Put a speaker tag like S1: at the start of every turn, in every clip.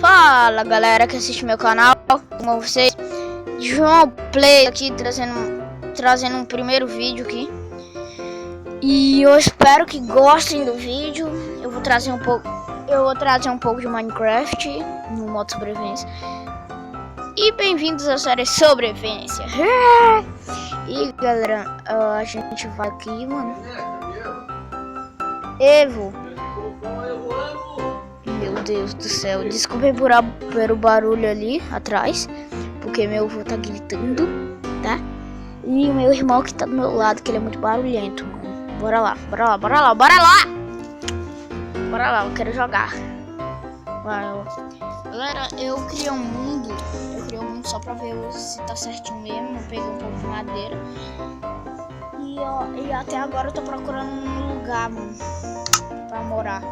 S1: Fala galera que assiste meu canal, como vocês, João Play aqui trazendo um primeiro vídeo aqui. E eu espero que gostem do vídeo. Eu vou trazer um pouco de Minecraft no modo sobrevivência. E bem-vindos à série sobrevivência. E galera, a gente vai aqui, mano. Evo. Meu Deus do céu, desculpem pelo barulho ali atrás, porque meu avô tá gritando, tá? E o meu irmão que tá do meu lado, que ele é muito barulhento, mano. Bora lá, eu quero jogar. Galera, eu criei um mundo só pra ver se tá certinho mesmo. Eu peguei um pouco de madeira. E até agora eu tô procurando um lugar, mano, pra morar.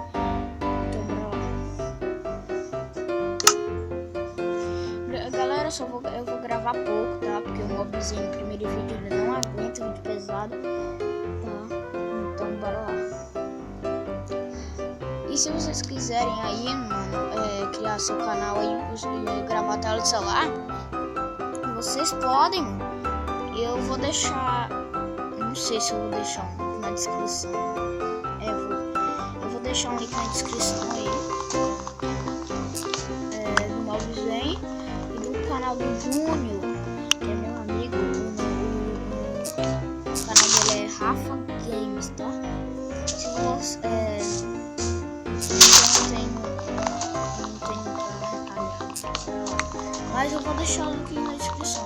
S1: Galera, eu vou gravar pouco, tá? Porque o mobzinho no primeiro vídeo ele não aguenta vídeo pesado, tá? Então bora lá. E se vocês quiserem aí, mano, criar seu canal aí e gravar a tela do celular, vocês podem, mano. Eu vou deixar, não sei se eu vou deixar na descrição. Eu vou deixar um link na descrição aí. Do mobzinho. Canal do Júnior, que é meu amigo, o canal dele é Rafa Games, tá? Se você não tenho pra retalhar, mas eu vou deixar o link na descrição.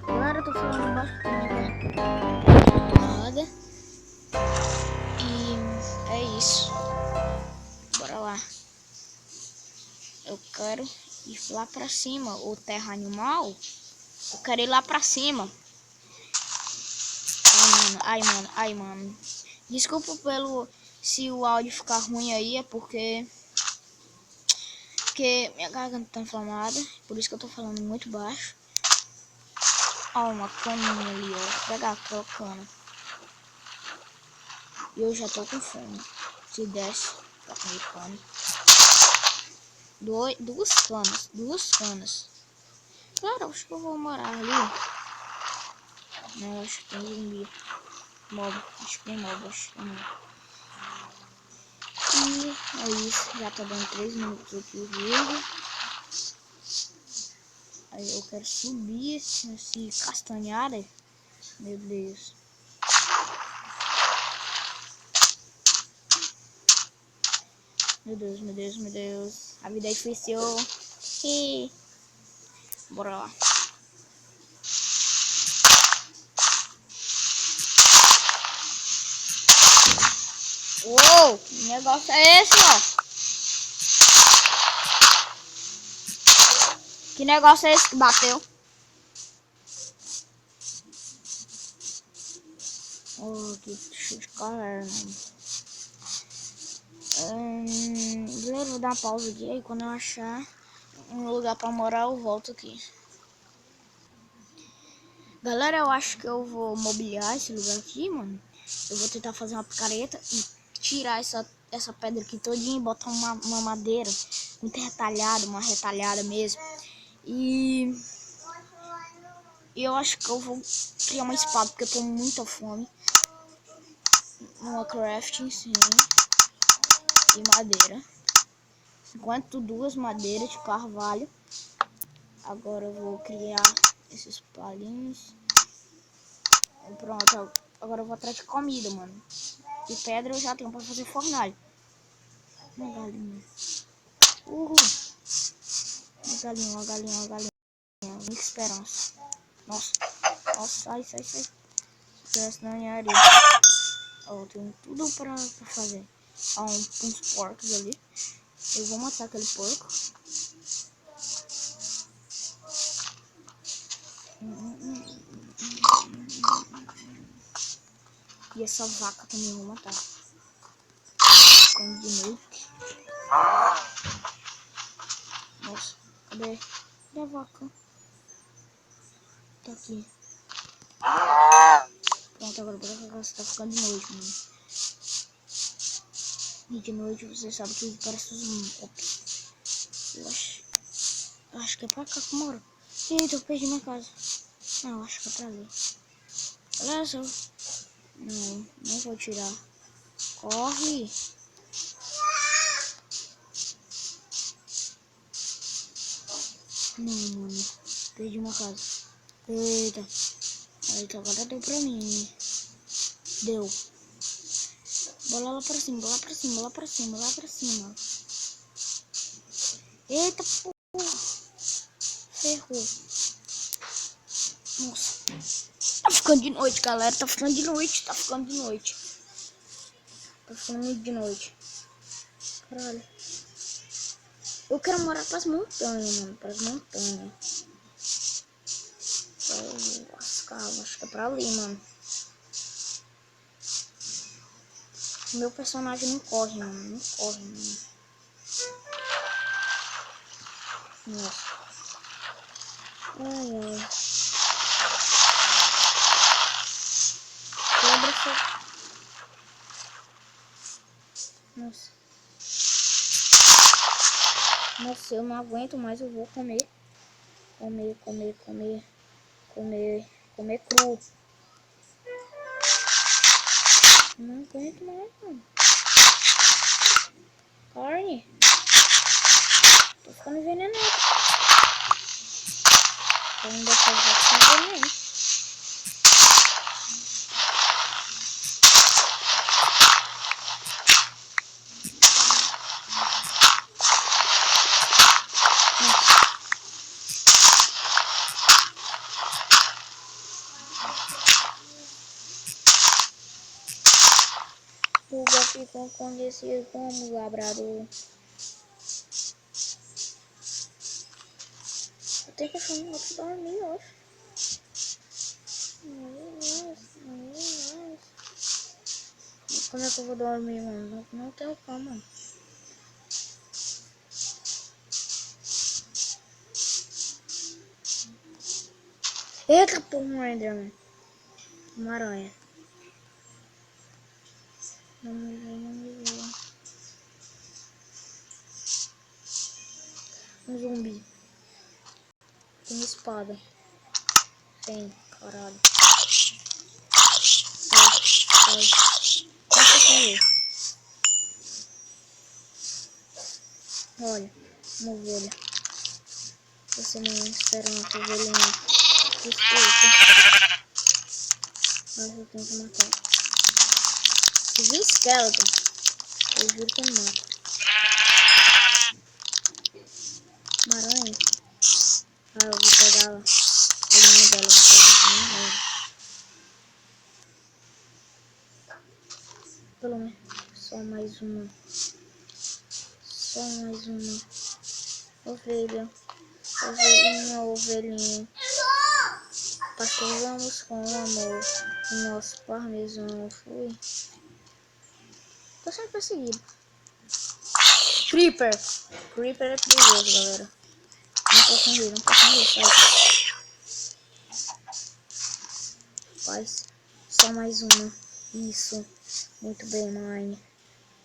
S1: Agora eu tô falando bastante nada. E é isso. Bora lá. Eu quero ir lá pra cima. O terra animal. Eu quero ir lá pra cima. Ai, mano. Desculpa se o áudio ficar ruim aí, é porque minha garganta tá inflamada. Por isso que eu tô falando muito baixo. Ó, uma caninha ali, ó. Vou pegar aquela cana. E eu já tô com fome. Se desce, pra comer cana. Duas canas. Cara, acho que eu vou morar ali. Não, acho que tem zumbi. Acho que tem mob. E é isso, já tá dando 3 minutos aqui o vídeo. Aí eu quero subir esse castanhada. Meu Deus. Meu Deus. A vida é difícil. E bora lá. Uou, que negócio é esse, ó? Que negócio é esse que bateu? Oh, que cheio de cara, mano. Vou dar uma pausa aqui, aí quando eu achar um lugar pra morar eu volto aqui. Galera, eu acho que eu vou mobiliar esse lugar aqui, mano. Eu vou tentar fazer uma picareta e tirar essa pedra aqui todinha e botar uma madeira muito retalhada, uma retalhada mesmo. E eu acho que eu vou criar uma espada, porque eu tô com muita fome. Uma crafting, sim. E madeira. Enquanto 2 madeiras de carvalho. Agora eu vou criar esses palinhos. Pronto, agora eu vou atrás de comida, mano. E pedra eu já tenho pra fazer fornalha. Uma galinha. Uhul. Uma galinha. Muita esperança. Nossa, sai. Senão é areia. Ó, eu tenho tudo pra fazer. Ó, uns porcos ali. Eu vou matar aquele porco. E essa vaca também eu vou matar. Ficando de noite. Nossa, cadê a vaca? Tá aqui. Pronto, agora bora pra casa. Tá ficando de noite, mano. E de noite você sabe que parece os mobs. Eu acho que é pra cá que eu moro. Eita, eu perdi minha casa. Não, eu acho que é pra ali. Olha só. Não vou tirar. Corre. Não, mano. Perdi uma casa. Eita. Eita, agora deu pra mim. Deu. Bola lá pra cima, lá pra cima, lá pra cima, lá pra cima. Eita, porra. Ferrou. Nossa. Tá ficando de noite, galera. Tá ficando de noite. Tá ficando de noite. Tá ficando muito de noite. Caralho. Eu quero morar pras montanhas, mano. Pras montanhas. Acho que é pra ali, mano. Meu personagem não corre, mano. Não corre, mano. Nossa. Ai, ai. Quebra essa... Nossa. Nossa, eu não aguento mais. Eu vou comer. Comer cru. Não aguento mais, mano. Carne. Tô ficando envenenado. Tô indo deixar já envenenado. O gato ficou conhecido como labrador. Eu tenho que achar um outro dormir hoje. Como é que eu vou dormir, mano? Não tenho cama. Eita porra, um Enderman. Uma aranha. Não me vê, não me vê. Um zumbi. Tem espada. Tem, caralho. Sai. Deixa eu correr. Olha, uma ovelha. Você não espera uma ovelhinha. Desculpa. Mas eu tenho que matar. Se vir esqueleto, eu juro que eu mato. Uma aranha. Ah, eu vou pegar ela. A linha dela, vou pegar ela. Pelo menos. Só mais uma. Só mais uma. Ovelha. Ovelhinha, ovelhinha. Pastoreamos com amor o nosso parmesão. Fui. Tô sendo perseguido. Creeper. Creeper é perigoso, galera. Não posso morrer, não posso morrer. Faz. Só mais uma. Isso. Muito bem, mãe.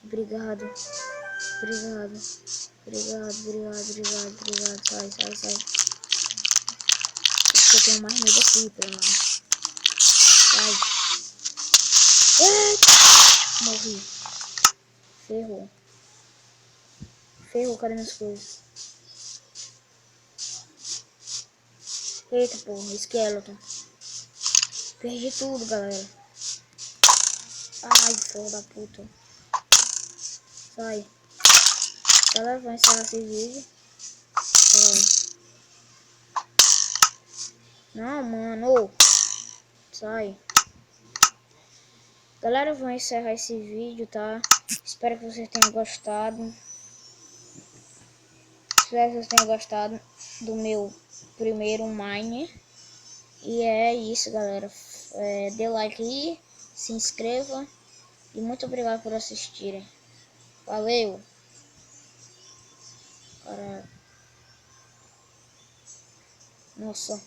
S1: Obrigado. Obrigado. Obrigado. Sai. Eu tenho mais medo aqui, pelo menos. Sai. Eita! Morri. Ferrou, cadê minhas coisas? Eita porra, esqueleto. Perdi tudo, galera. Ai, filho da puta. Sai. Galera, vai encerrar esse vídeo. Não, mano. Sai. Galera, eu vou encerrar esse vídeo, tá? Espero que vocês tenham gostado. Espero que vocês tenham gostado do meu primeiro Mine. E é isso, galera. Dê like aí. se inscreva e muito obrigado por assistirem. Valeu! Cara, nossa.